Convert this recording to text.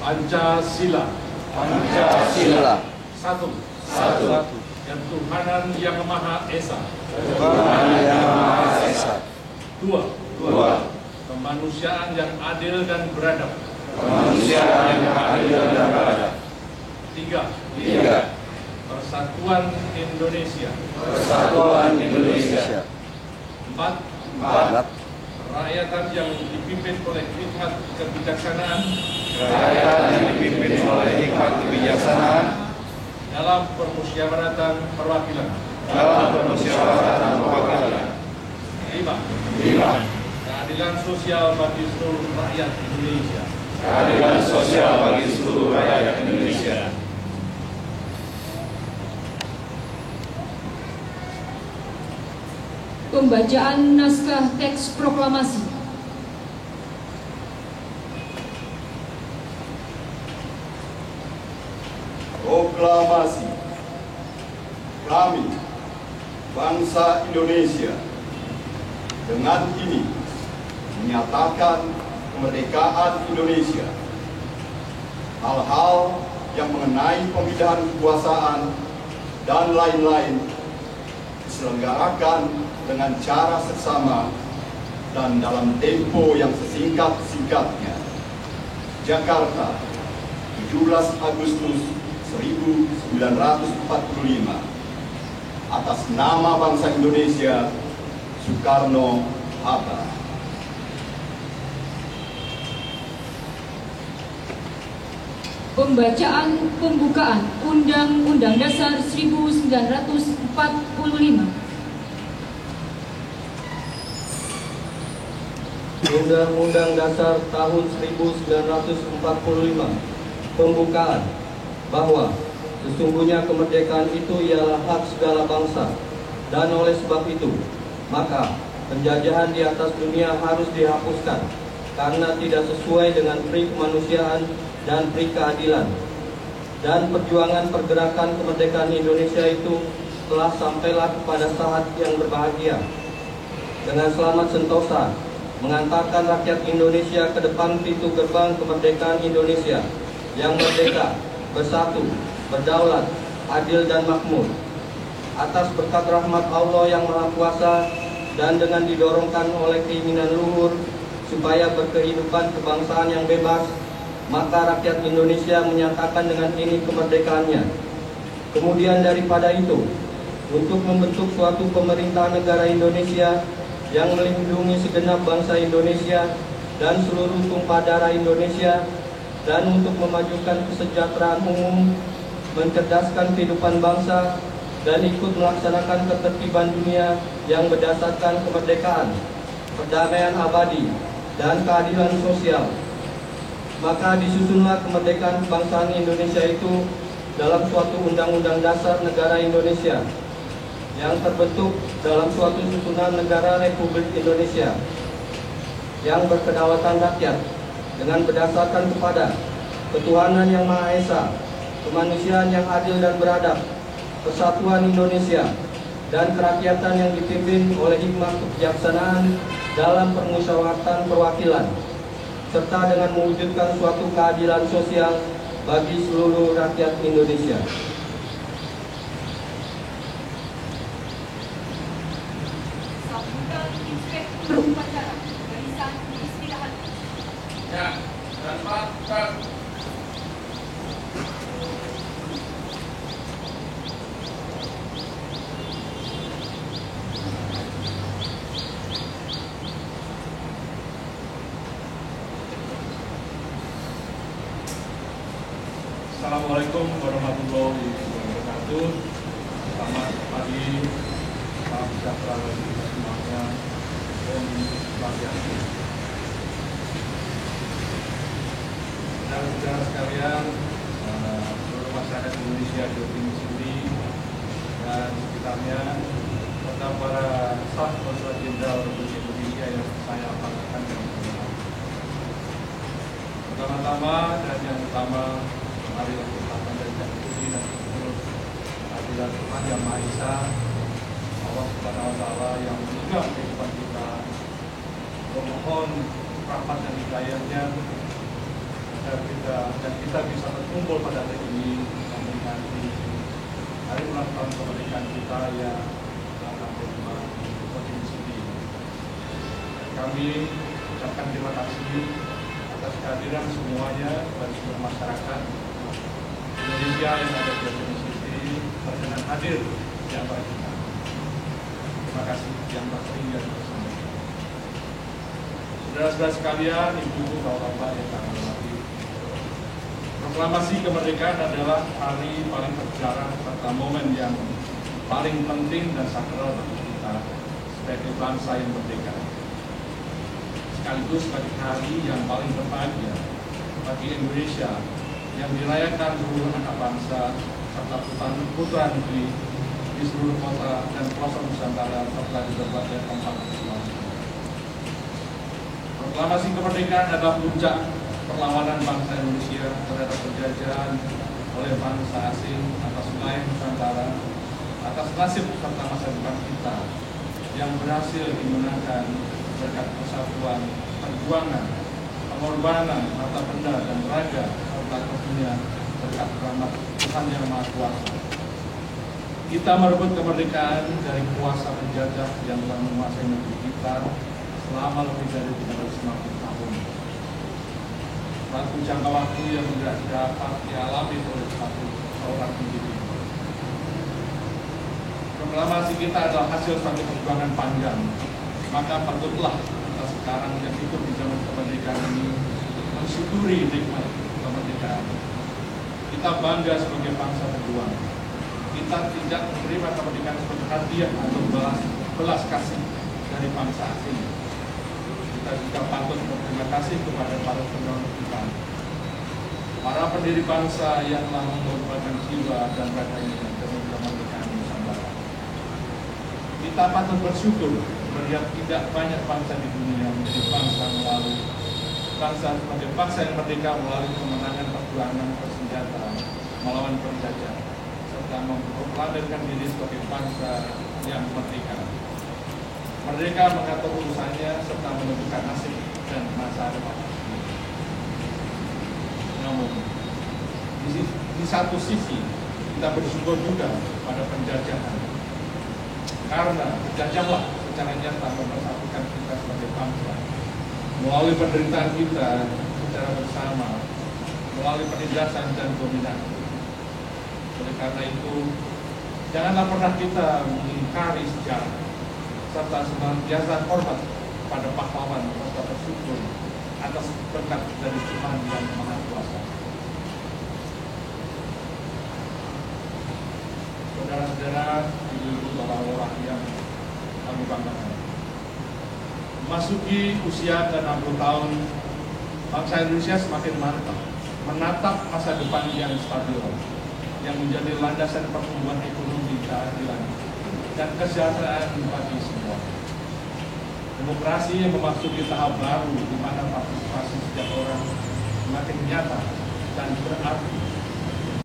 Pancasila. Pancasila. Satu. Ketuhanan Yang Maha Esa. Dua. Kemanusiaan yang adil dan beradab. Tiga. Persatuan Indonesia. Empat. Rakyatan yang dipimpin oleh hikmat kebijaksanaan. Dalam permusyawaratan perwakilan. Lima. Keadilan sosial bagi seluruh rakyat Indonesia. Pembacaan naskah teks proklamasi. Proklamasi. Kami, bangsa Indonesia, dengan ini menyatakan kemerdekaan Indonesia. Hal-hal yang mengenai pemindahan kekuasaan dan lain-lain diselenggarakan dengan cara seksama dan dalam tempo yang sesingkat-singkatnya. Jakarta, 17 Agustus 1945. Atas nama bangsa Indonesia, Soekarno-Hatta. Pembacaan pembukaan Undang-Undang Dasar 1945. Undang-Undang Dasar tahun 1945. Pembukaan. Bahwa sesungguhnya kemerdekaan itu ialah hak segala bangsa, dan oleh sebab itu maka penjajahan di atas dunia harus dihapuskan karena tidak sesuai dengan pri kemanusiaan dan pri keadilan. Dan perjuangan pergerakan kemerdekaan Indonesia itu telah sampailah kepada saat yang berbahagia, dengan selamat sentosa mengantarkan rakyat Indonesia ke depan pintu gerbang kemerdekaan Indonesia yang merdeka, bersatu, berdaulat, adil dan makmur. Atas berkat rahmat Allah yang Maha Kuasa dan dengan didorongkan oleh keinginan luhur supaya berkehidupan kebangsaan yang bebas, maka rakyat Indonesia menyatakan dengan ini kemerdekaannya. Kemudian daripada itu, untuk membentuk suatu pemerintah negara Indonesia yang melindungi segenap bangsa Indonesia dan seluruh tumpah darah Indonesia, dan untuk memajukan kesejahteraan umum, mencerdaskan kehidupan bangsa, dan ikut melaksanakan ketertiban dunia yang berdasarkan kemerdekaan, perdamaian abadi, dan keadilan sosial. Maka disusunlah kemerdekaan kebangsaan Indonesia itu dalam suatu undang-undang dasar negara Indonesia yang terbentuk dalam suatu susunan negara Republik Indonesia yang berkedaulatan rakyat dengan berdasarkan kepada ketuhanan yang Maha Esa, kemanusiaan yang adil dan beradab, persatuan Indonesia, dan kerakyatan yang dipimpin oleh hikmat kebijaksanaan dalam permusyawaratan perwakilan, serta dengan mewujudkan suatu keadilan sosial bagi seluruh rakyat Indonesia. Sambutan Inspektur Upacara Barisan Istirahat. Ya, dan Pak. Assalamualaikum warahmatullahi wabarakatuh. Selamat pagi, salam sejahtera bagi kita semuanya. Om Swastiastu. Saudara-saudara sekalian, seluruh masyarakat Indonesia di provinsi ini dan sekitarnya, serta para staf Konsulat Jenderal Republik Indonesia yang saya banggakan dan hormati. Pertama-tama dan yang utama, marilah kita panjatkan puji dan syukur kehadirat Tuhan Yang Maha Esa, Allah Subhanahu wa Ta'ala yang menunjang kehidupan kita. Memohon rahmat dan hidayahnya agar kita bisa berkumpul pada hari ini memperingati hari ulang tahun kemerdekaan kita yang ke-65 Provinsi ini. Kami ucapkan terima kasih atas kehadiran semuanya dari seluruh masyarakat Indonesia yang ada di provinsi ini berkenan hadir di antara kita. Terima kasih yang tertinggi dan bersama. Saudara-saudara sekalian, ibu, bapak-bapak yang kami hormati, proklamasi kemerdekaan adalah hari paling bersejarah serta momen yang paling penting dan sakral bagi kita sebagai bangsa yang merdeka. Sekaligus sebagai hari yang paling berbahagia bagi Indonesia yang dirayakan seluruh anak bangsa serta putra negeri di seluruh kota dan pelosok Nusantara serta di berbagai tempat. Proklamasi kemerdekaan adalah puncak perlawanan bangsa Indonesia terhadap penjajahan oleh bangsa asing atas wilayah Nusantara, atas nasib serta masa depan kita yang berhasil dimenangkan berkat persatuan, perjuangan, pengorbanan harta benda dan raga serta tentunya berkat rahmat Tuhan Yang Maha Kuasa. Kita merebut kemerdekaan dari kuasa penjajah yang telah menguasai negeri kita selama lebih dari 350 tahun. Satu jangka waktu yang tidak dapat dialami oleh satu orang individu. Proklamasi kita adalah hasil suatu perjuangan panjang. Maka patutlah kita sekarang yang hidup di zaman kemerdekaan ini mensyukuri nikmat kemerdekaan. Kita bangga sebagai bangsa pejuang. Kita tidak menerima kemerdekaan sebagai hadiah atau belas kasih dari bangsa asing. Kita juga patut berterima kasih kepada para pendahulu kita, para pendiri bangsa yang telah mengorbankan jiwa dan raganya demi kemerdekaan Nusantara. Kita patut bersyukur melihat tidak banyak bangsa di dunia menjadi bangsa sebagai bangsa yang merdeka melalui kemenangan perjuangan bersenjata melawan penjajah serta memproklamirkan diri sebagai bangsa yang merdeka. Merdeka mengatur urusannya serta menentukan nasib dan masa depan. Namun, di satu sisi kita bersyukur juga pada penjajahan, karena penjajahlah secara nyata mempersatukan kita sebagai bangsa melalui penderitaan kita secara bersama, melalui penindasan dan dominasi. Oleh karena itu, janganlah pernah kita mengingkari sejarah serta senantiasa hormat pada pahlawan serta bersyukur atas berkat dari Tuhan Yang Maha Kuasa. Saudara-saudara, ibu-ibu, bapak-bapak yang kami banggakan, memasuki usia ke-60 tahun, bangsa Indonesia semakin mantap menatap masa depan yang stabil, yang menjadi landasan pertumbuhan ekonomi, keadilan, dan kesejahteraan bagi semua. Demokrasi yang memasuki tahap baru di mana partisipasi setiap orang semakin nyata dan berarti